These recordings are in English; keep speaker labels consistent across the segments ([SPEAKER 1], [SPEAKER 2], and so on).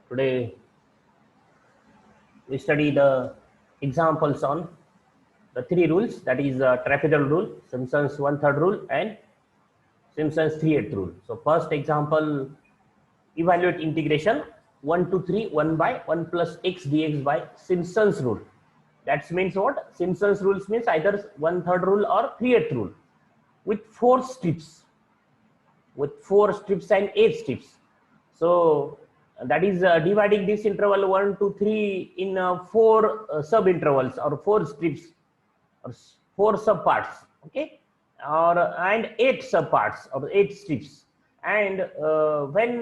[SPEAKER 1] Today we study the examples on the three rules, that is trapezoidal rule, Simpson's 1/3 rule and Simpson's 3/8 rule. So first example, evaluate integration 1 to 3 1 by 1 plus x dx by Simpson's rule. That means what? Simpson's rules means either 1/3 rule or 3/8 rule with four strips and 8 strips. So that is dividing this interval 1 to 3 in four sub intervals or four strips or four subparts, okay, or and 8 subparts or 8 strips. And when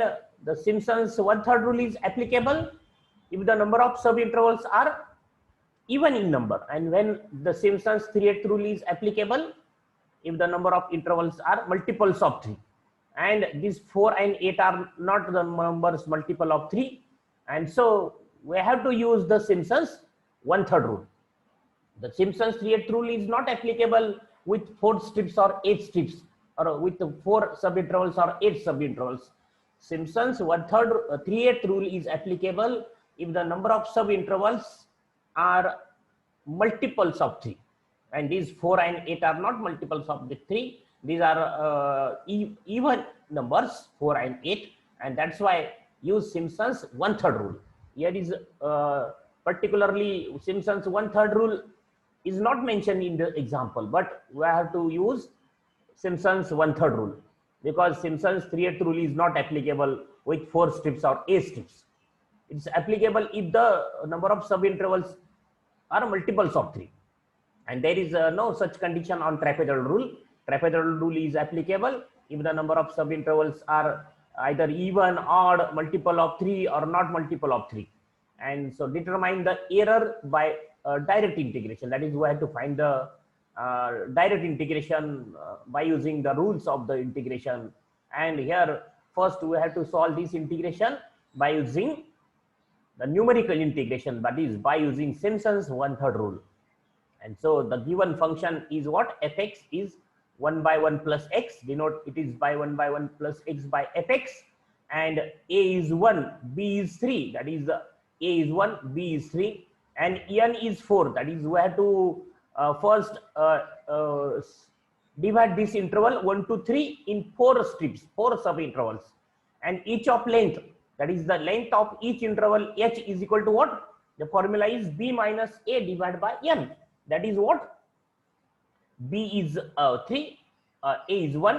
[SPEAKER 1] the Simpson's 1/3 rule is applicable, if the number of sub intervals are even in number, and when the Simpson's 3/8 rule is applicable, if the number of intervals are multiples of 3, and these 4 and 8 are not the numbers multiple of 3, and so we have to use the Simpson's 1/3 rule. The Simpson's 3/8 rule is not applicable with 4 strips or 8 strips, or with 4 subintervals or 8 subintervals. Simpson's 1/3 3/8 rule is applicable if the number of subintervals are multiples of 3, and these 4 and 8 are not multiples of the 3. These are even numbers, 4 and 8, and that's why use Simpson's 1/3 rule. Here is particularly Simpson's 1/3 rule is not mentioned in the example, but we have to use Simpson's 1/3 rule because Simpson's 3/8 rule is not applicable with 4 strips or 8 strips. It's applicable if the number of subintervals are multiples of 3, and there is no such condition on trapezoidal rule. Trapezoidal rule is applicable if the number of subintervals are either even, odd, multiple of 3 or not multiple of 3. And so determine the error by direct integration. That is, we have to find the direct integration by using the rules of the integration. And here first we have to solve this integration by using the numerical integration, that is by using Simpson's 1/3 rule. And so the given function is what? Fx is 1 by 1 plus x, denote it is by 1 by 1 plus x by fx, and a is 1, b is 3, that is a is 1, b is 3, and n is 4, that is we have to first divide this interval 1 to 3 in 4 strips, 4 sub intervals, and each of length, that is the length of each interval h is equal to what? The formula is b minus a divided by n, that is what? B is 3, A is 1,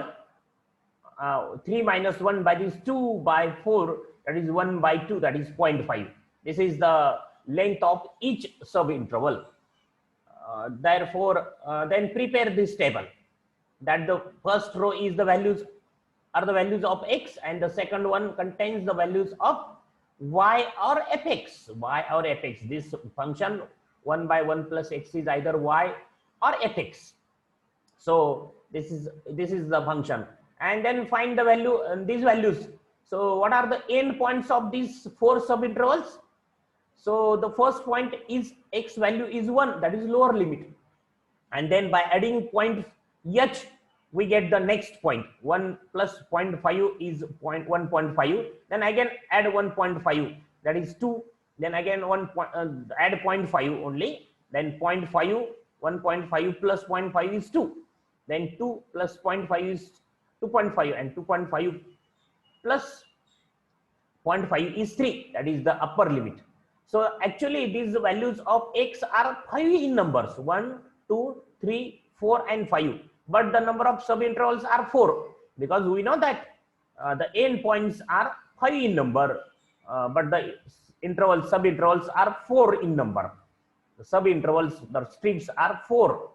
[SPEAKER 1] 3 minus 1 by this 2 by 4, that is 1 by 2, that is 0.5. This is the length of each sub interval. Therefore, then prepare this table, that the first row is the values of x, and the second one contains the values of y or fx. This function 1 by 1 plus x is either y or fx. So this is the function, and then find the value and these values. So what are the end points of these 4 subintervals? So the first point is x value is 1, that is lower limit, and then by adding point h we get the next point. 1 plus 0.5 is 1.5, then again add 1.5, that is 2, then again add 0.5 only, then 0.5, 1.5 plus 0.5 is 2, then 2 plus 0.5 is 2.5, and 2.5 plus 0.5 is 3, that is the upper limit. So actually these values of x are 5 in numbers, 1, 2, 3, 4 and 5, but the number of subintervals are 4, because we know that the end points are 5 in number, but the subintervals are 4 in number. The subintervals, the strips are 4,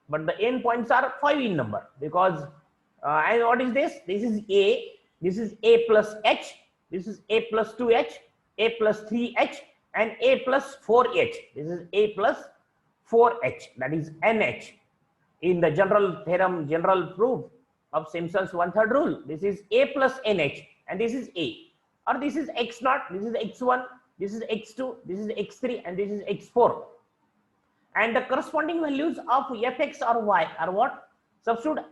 [SPEAKER 1] but the end points are 5 in number, because and what is this? This is a plus h, this is a plus 2h, a plus 3h, and a plus 4h. This is a plus 4h, that is nh. In the general proof of Simpson's 1/3 rule, this is a plus nh, and this is a, or this is x0, this is x1, this is x2, this is x3, and this is x4. And the corresponding values of fx or y are what? Substitute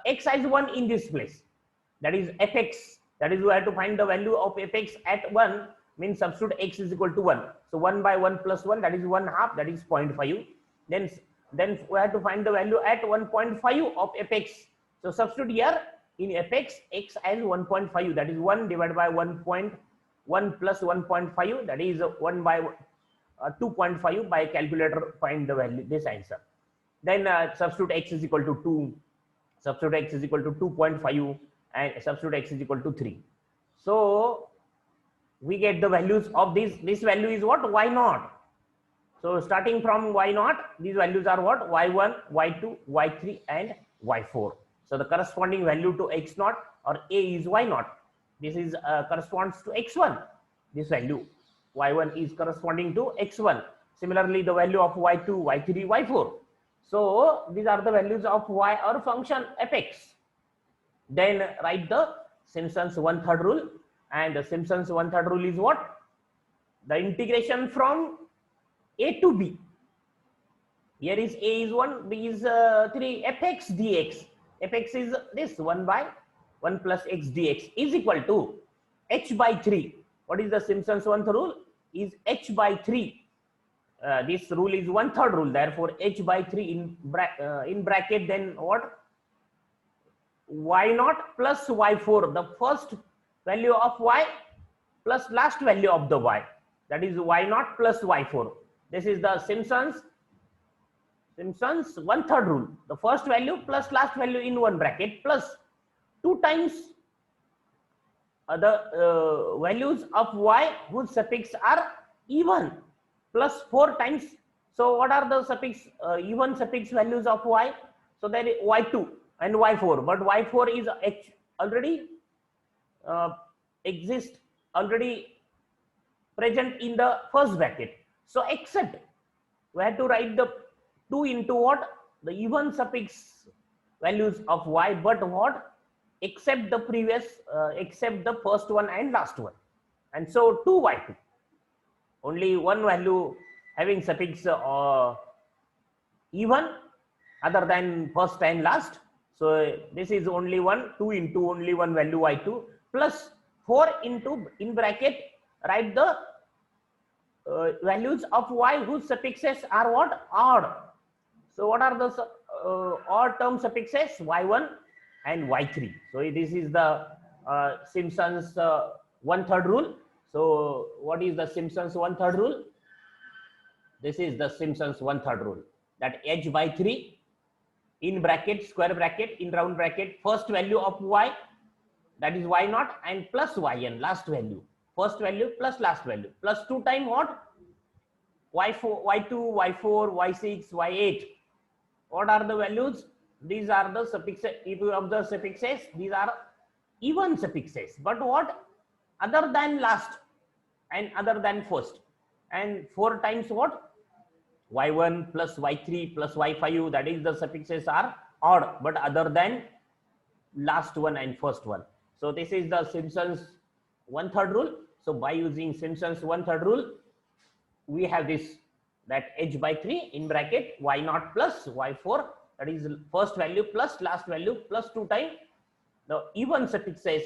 [SPEAKER 1] x as 1 in this place, that is fx, that is we have to find the value of fx at 1, means substitute x is equal to 1. So 1 by 1 plus 1, that is 1/2, that is 0.5. Then we have to find the value at 1.5 of fx. So substitute here in fx x as 1.5, that is 1 divided by 1.1 plus 1.5, that is 1 by 2.5. By calculator find the value, this answer. Then substitute x is equal to 2, substitute x is equal to 2.5, and substitute x is equal to 3. So we get the values of this value is what? Y0. So starting from Y0, these values are what? Y1, Y2, Y3 and Y4. So the corresponding value to X0 or A is Y0. This is corresponds to X1. This value Y1 is corresponding to X1. Similarly, the value of Y2, Y3, Y4. So these are the values of Y or function fx. Then write the Simpson's 1/3 rule, and the Simpson's 1/3 rule is what? The integration from A to B. Here is A is 1, B is 3, fx dx. Fx is this 1 by 1 plus x dx is equal to h by 3. What is the Simpson's 1/3 rule? Is h by 3. This rule is 1/3 rule. Therefore, h by 3 in bracket. Then what? Y0 plus Y4. The first value of Y plus last value of the Y. That is Y0 plus Y4. This is the Simpson's 1/3 rule. The first value plus last value in one bracket plus 2 times the values of Y whose suffix are even plus 4 times. So what are the suffix even suffix values of Y? So that is Y2 and Y4. But Y4 is already already present in the first bracket. So except we have to write the 2 into what? The even suffix values of Y, but what? Except the previous, except the first one and last one. And so 2y2. Only one value having suffix even other than first and last. So this is only 1, 2 into only one value y2 plus 4 into in bracket write the values of y whose suffixes are what? Odd. So what are the odd term suffixes? Y1 and Y3. So this is the Simpson's 1/3 rule. So what is the Simpson's 1/3 rule? This is the Simpson's 1/3 rule, that h by 3 in bracket, square bracket, in round bracket, first value of y, that is y0, and plus yn, last value, first value plus last value, plus 2 times what? Y4, Y2, Y4, Y6, Y8. What are the values? These are the suffixes. If you observe suffixes, these are even suffixes. But what? Other than last and other than first. And 4 times what? Y1 plus Y3 plus Y5. That is the suffixes are odd, but other than last one and first one. So this is the Simpson's 1/3 rule. So by using Simpson's 1/3 rule, we have this, that h by 3 in bracket y0 plus y4, that is first value plus last value plus 2 times the even suffixes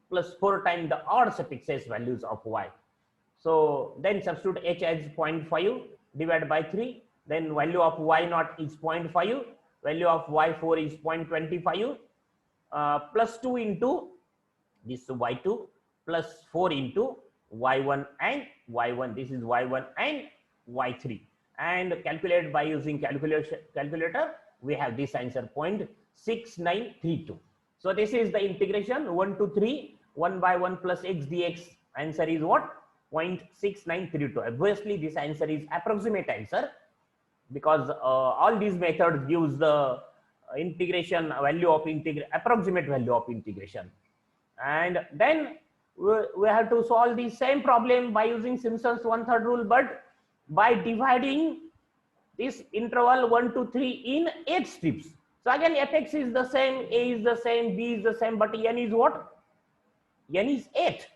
[SPEAKER 1] plus 4 times the odd suffixes values of y. So then substitute h as 0.5 divided by 3, then value of y0 is 0.5, value of y4 is 0.25, plus 2 into this y2 plus 4 into y1 and y1. This is y1 and y3, and calculate by using calculator. We have this answer 0.6932. So this is the integration 1 to 3, 1 by 1 plus x dx. Answer is what? 0.6932. Obviously this answer is approximate answer, because all these methods gives the integration value of approximate value of integration. And then we have to solve the same problem by using Simpson's 1/3 rule, but by dividing this interval 1 to 3 in 8 strips. So again fx is the same, a is the same, b is the same, but n is what? N is 8,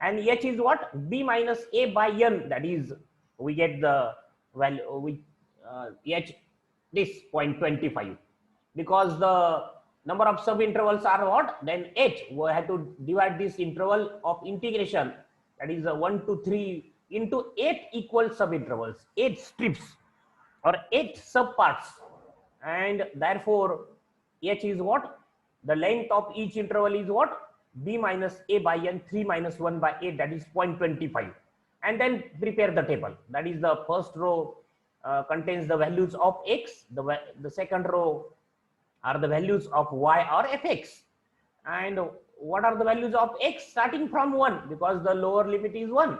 [SPEAKER 1] and h is what? B minus a by n. That is, we get the value with h this 0.25, because the number of sub intervals are what? Then 8. We have to divide this interval of integration that is 1 to 3 into 8 equal subintervals, 8 strips or 8 subparts, and therefore h is what? The length of each interval is what? B minus A by n, 3 minus 1 by 8, that is 0.25. And then prepare the table. That is the first row contains the values of x, the second row are the values of y or fx. And what are the values of x? Starting from 1, because the lower limit is 1,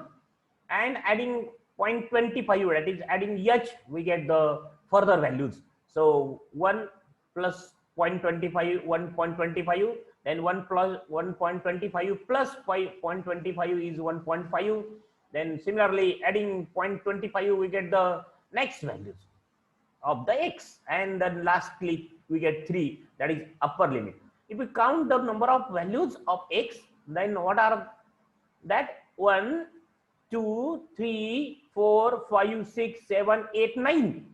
[SPEAKER 1] and adding 0.25, that is adding h, we get the further values. So 1 plus 0.25, 1.25, then 1 plus 1.25 plus 5.25 is 1.5. Then similarly adding 0.25, we get the next values of the x, and then lastly we get 3, that is upper limit. If we count the number of values of x, then what are that? 1, 2, 3, 4, 5, 6, 7, 8, 9.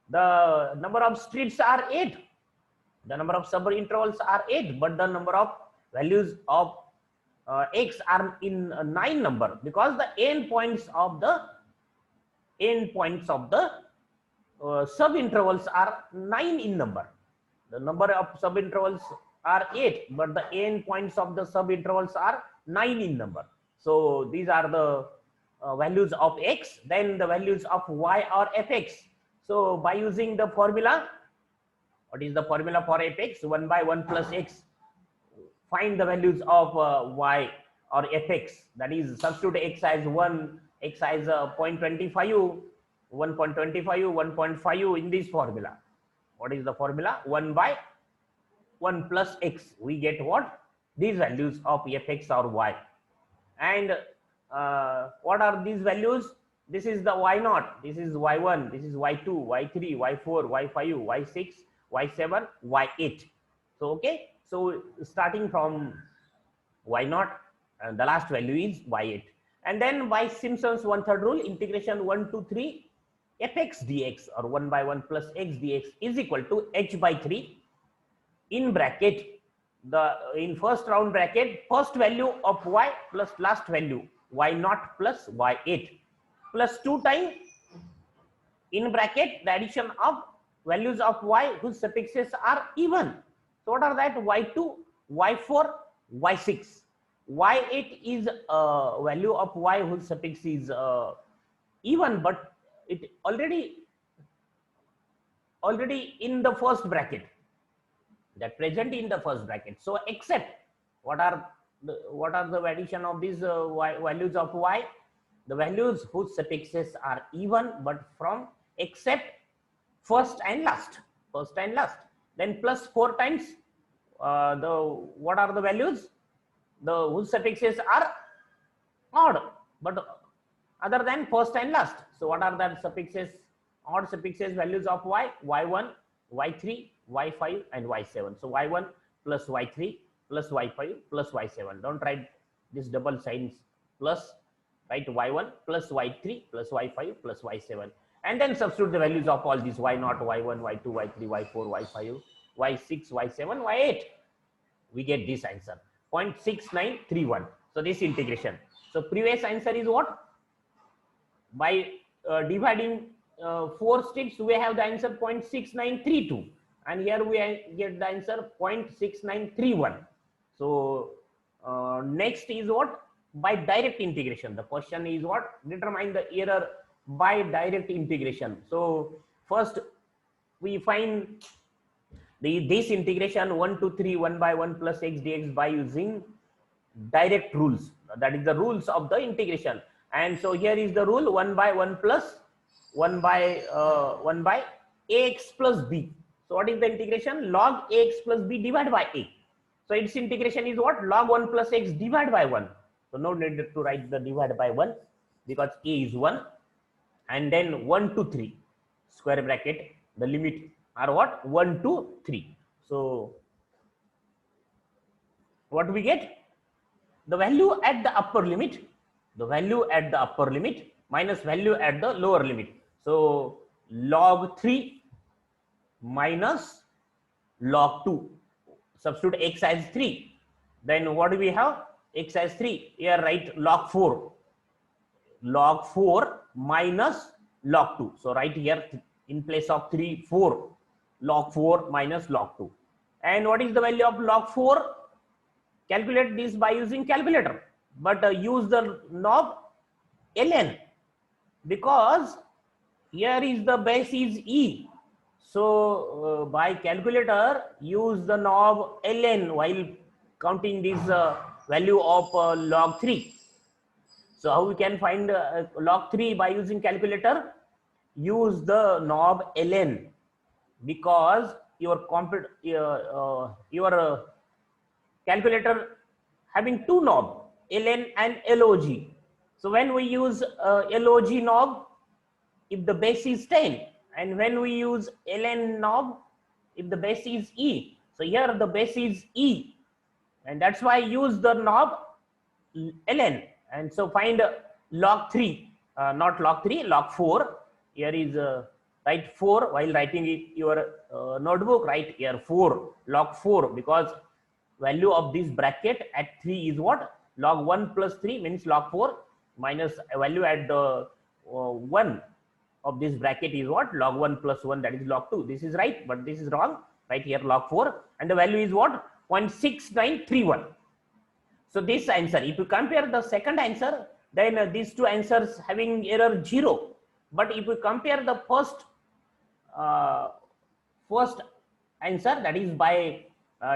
[SPEAKER 1] The number of strips are 8. The number of sub intervals are 8, but the number of values of x are in 9 number, because the end points of the sub intervals are 9 in number. The number of sub intervals are 8, but the end points of the sub intervals are 9 in number. So these are the values of x. Then the values of y or fx. So by using the formula, what is the formula for fx? 1 by 1 plus x. Find the values of y or fx. That is, substitute x as 1, x as 0.25, 1.25, 1.5 in this formula. What is the formula? 1 by 1 plus x. We get what? These values of fx or y. And what are these values? This is the y0, this is y1, this is y2, y3, y4, y5, y6, y7, y8. So okay, so starting from y0, the last value is y8, and then by Simpson's one-third rule, integration 1 to 3 fx dx, or 1 by 1 plus x dx is equal to h by 3 in bracket, in first round bracket, first value of y plus last value y0 plus y8 plus 2 times in bracket the addition of values of y whose suffixes are even. So what are that? y2, y4, y6. y8 is a value of y whose suffix is even, but it already in the first bracket, that present in the first bracket. So except what are the addition of these values of y? The values whose suffixes are even, but from except first and last. Then plus 4 times what are the values? The whose suffixes are odd, but other than first and last. So what are the suffixes? Odd suffixes values of y? y1, y3, y5, and y7. So y1 plus y3 plus y5 plus y7. Don't write this double signs plus, write y1 plus y3 plus y5 plus y7, and then substitute the values of all these y0, y1, y2, y3, y4, y5, y6, y7, y8. We get this answer 0.6931. So this integration. So previous answer is what? By dividing 4 strips, we have the answer 0.6932, and here we get the answer 0.6931. So next is what? By direct integration. The question is what? Determine the error by direct integration. So first we find this integration 1 to 3 1 by 1 plus x dx by using direct rules. That is the rules of the integration. And so here is the rule 1 by 1 plus 1 by ax plus b. So what is the integration? Log ax plus b divided by a. So its integration is what? Log 1 plus x divided by 1. So no need to write the divided by 1, because a is 1, and then 1 to 3 square bracket, the limit are what? 1 to 3. So what we get? The value at the upper limit, minus value at the lower limit. So log 3 minus log 2. Substitute x as 3. Then what do we have? X as 3. Here write log 4. log 4 minus log 2. So right here in place of 3, 4, log 4 minus log 2. And what is the value of log 4? Calculate this by using calculator, but use the knob ln, because here is the base is e. So by calculator, use the knob ln while counting this value of log 3. So how we can find log 3 by using calculator? Use the knob ln, because your calculator having two knob, ln and log. So when we use log knob, if the base is 10, and when we use ln knob, if the base is e. So here the base is e, and that's why I use the knob ln. And so find log 3, not log 3, log 4. Here is write 4 while writing it your notebook. Write here 4, log 4, because value of this bracket at 3 is what? Log 1 plus 3 means log 4, minus a value at the 1 of this bracket is what? Log 1 plus 1, that is log 2. This is right, but this is wrong. Right here log 4, and the value is what? 0.6931. So this answer, if you compare the second answer, then these two answers having error 0. But if you compare the first answer, that is by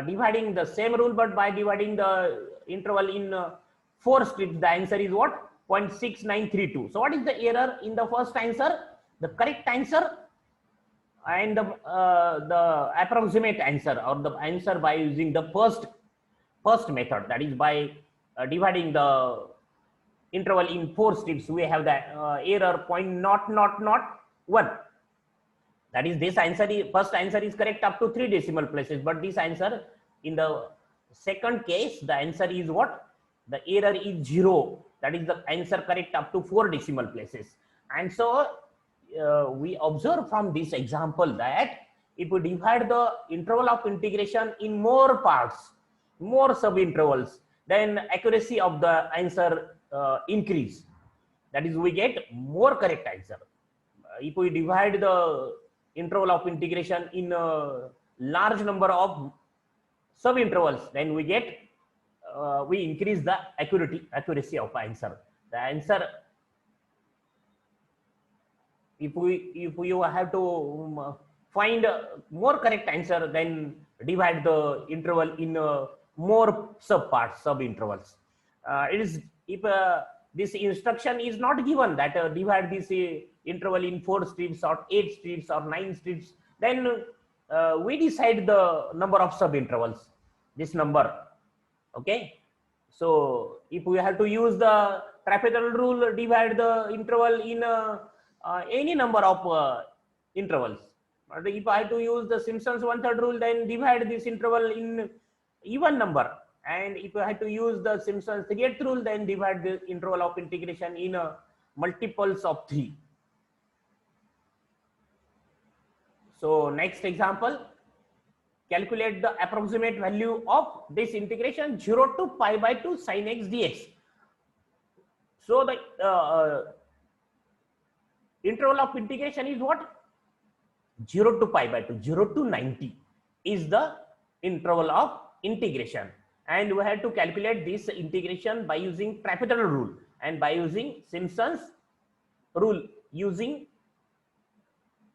[SPEAKER 1] dividing the same rule, but by dividing the interval in 4 strips, the answer is what? 0.6932. So what is the error in the first answer? The correct answer and the approximate answer, or the answer by using the first method, that is by dividing the interval in 4 strips, we have the error 0.0001. That is, this answer is, first answer is correct up to 3 decimal places, but this answer in the second case, the answer is what? The error is 0. That is the answer correct up to 4 decimal places. And so we observe from this example that if we divide the interval of integration in more parts, more sub-intervals, then accuracy of the answer increase. That is, we get more correct answer. If we divide the interval of integration in a large number of sub-intervals, then we get we increase the accuracy of answer. The answer, if you have to find more correct answer, then divide the interval in more sub-intervals. It is, if this instruction is not given that divide this interval in 4 strips or 8 strips or 9 strips, then we decide the number of sub-intervals, this number. Okay, so if we have to use the trapezoidal rule, divide the interval in any number of intervals. But if I have to use the Simpson's 1/3 rule, then divide this interval in even number. And if I have to use the Simpson's 3/8 rule, then divide the interval of integration in multiples of 3. So next example, calculate the approximate value of this integration 0 to pi by 2 sin x dx. So the interval of integration is what? 0 to pi by 2, 0 to 90 is the interval of integration. And we have to calculate this integration by using trapezoidal rule and by using Simpson's rule, using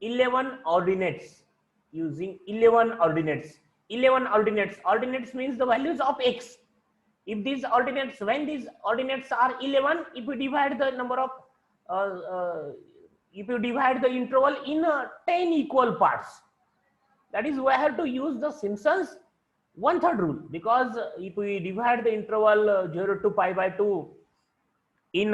[SPEAKER 1] 11 ordinates. Using 11 ordinates. 11 ordinates. Ordinates means the values of x. If these ordinates, when these ordinates are 11, if we divide the number of, if you divide the interval in 10 equal parts, that is, we have to use the Simpson's 1/3 rule, because if we divide the interval 0 to pi by 2 in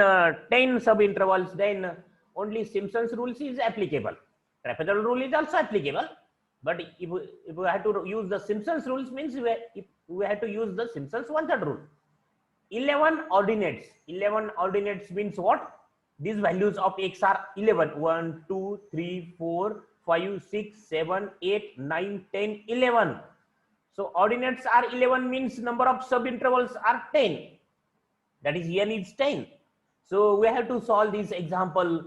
[SPEAKER 1] 10 sub-intervals, then only Simpson's rules is applicable. Trapezoidal rule is also applicable, but if we have to use the Simpson's rules, means we have to use the Simpson's 1/3 rule. 11 ordinates. 11 ordinates means what? These values of x are 11. 1, 2, 3, 4, 5, 6, 7, 8, 9, 10, 11. So ordinates are 11 means number of sub-intervals are 10. That is, n is 10. So we have to solve this example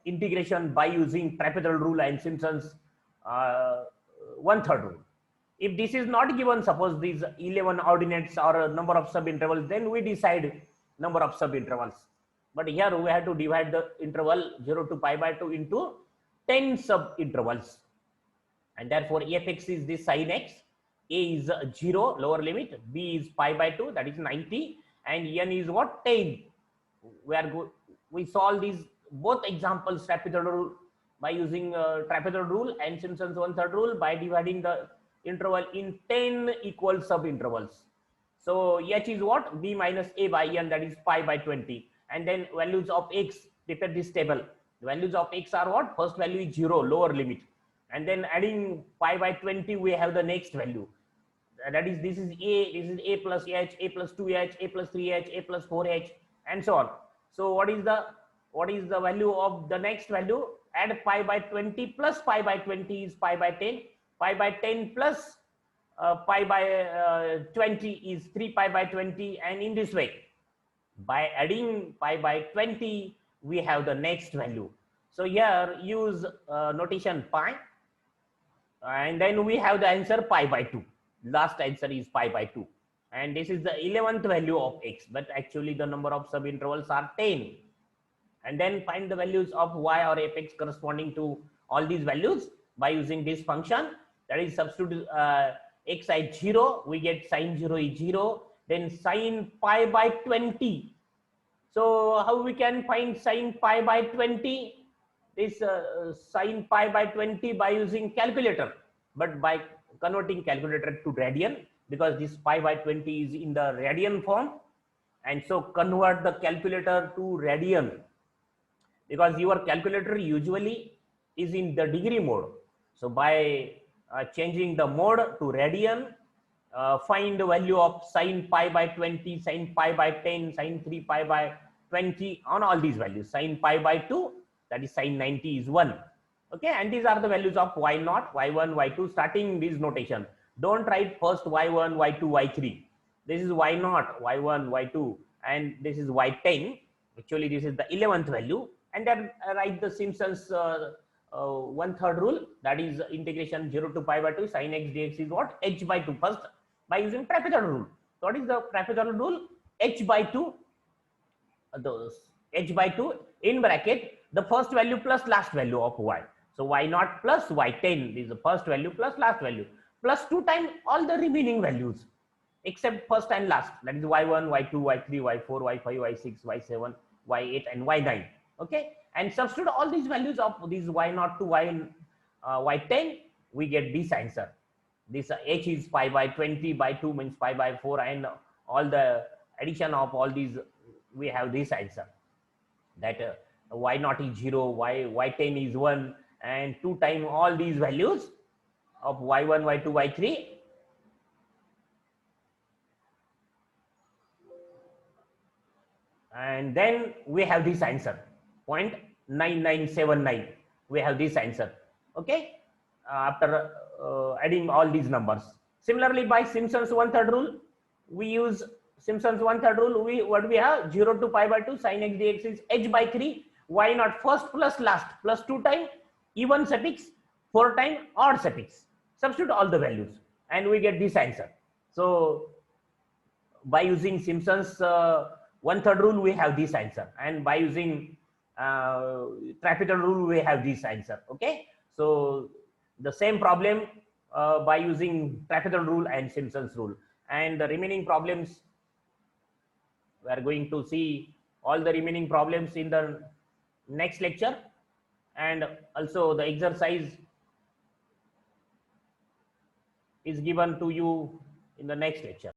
[SPEAKER 1] integration by using trapezoidal rule and Simpson's one-third rule. If this is not given, suppose these 11 ordinates or number of subintervals, then we decide number of subintervals. But here we have to divide the interval 0 to pi by 2 into 10 subintervals. And therefore, fx is this sin x, a is 0, lower limit, b is pi by 2, that is 90, and n is what? 10. We solve these both examples trapezoidal rule by using trapezoidal rule and Simpson's one-third rule by dividing the interval in 10 equal subintervals. So h is what? B minus a by n, that is pi by 20. And then values of x, prepare this table. The values of x are what? First value is 0, lower limit. And then adding pi by 20, we have the next value. That is, this is a plus h, a plus 2h, a plus 3h, a plus 4h, and so on. So what is the value of the next value? Add pi by 20 plus pi by 20 is pi by 10. Pi by 10 plus pi by 20 is 3 pi by 20, and in this way, by adding pi by 20, we have the next value. So here use notation pi, and then we have the answer pi by 2. Last answer is pi by 2, and this is the 11th value of x, but actually the number of subintervals are 10. And then find the values of y or fx corresponding to all these values by using this function. That is, substitute x at 0, we get sin 0 is 0, then sin pi by 20. So how we can find sin pi by 20? This sin pi by 20 by using calculator, but by converting calculator to radian, because this pi by 20 is in the radian form, and so convert the calculator to radian, because your calculator usually is in the degree mode. So by changing the mode to radian, find the value of sin pi by 20, sin pi by 10, sin 3 pi by 20 on all these values. Sin pi by 2, that is sin 90 is 1. Okay, and these are the values of y0, y1, y2, starting this notation. Don't write first y1, y2, y3. This is y0, y1, y2, and this is y10. Actually, this is the 11th value. And then write the Simpson's one-third rule, that is integration 0 to pi by 2 sin x dx is what? H by 2, first by using trapezoidal rule. So what is the trapezoidal rule? H by 2, h by 2 in bracket the first value plus last value of y. So y0 plus y10 is the first value plus last value, plus 2 times all the remaining values except first and last, that is y1, y2, y3, y4, y5, y6, y7, y8, and y9. Okay, and substitute all these values of these y0 to y10, we get this answer. This h is pi by 20 by 2 means pi by 4, and all the addition of all these, we have this answer, that y0 is 0, y10 is 1, and 2 times all these values of y1, y2, y3, and then we have this answer 0.9979. We have this answer. Okay, after adding all these numbers. Similarly, by Simpson's one-third rule, we use Simpson's one-third rule. What we have? 0 to pi by 2 sin x dx is h by 3, y0 first plus last, plus 2 times even suffix, 4 times odd suffix. Substitute all the values and we get this answer. So by using Simpson's one-third rule, we have this answer, and by using trapezoidal rule, we have this answer. Okay, so the same problem by using trapezoidal rule and Simpson's rule, and the remaining problems, we are going to see all the remaining problems in the next lecture, and also the exercise is given to you in the next lecture.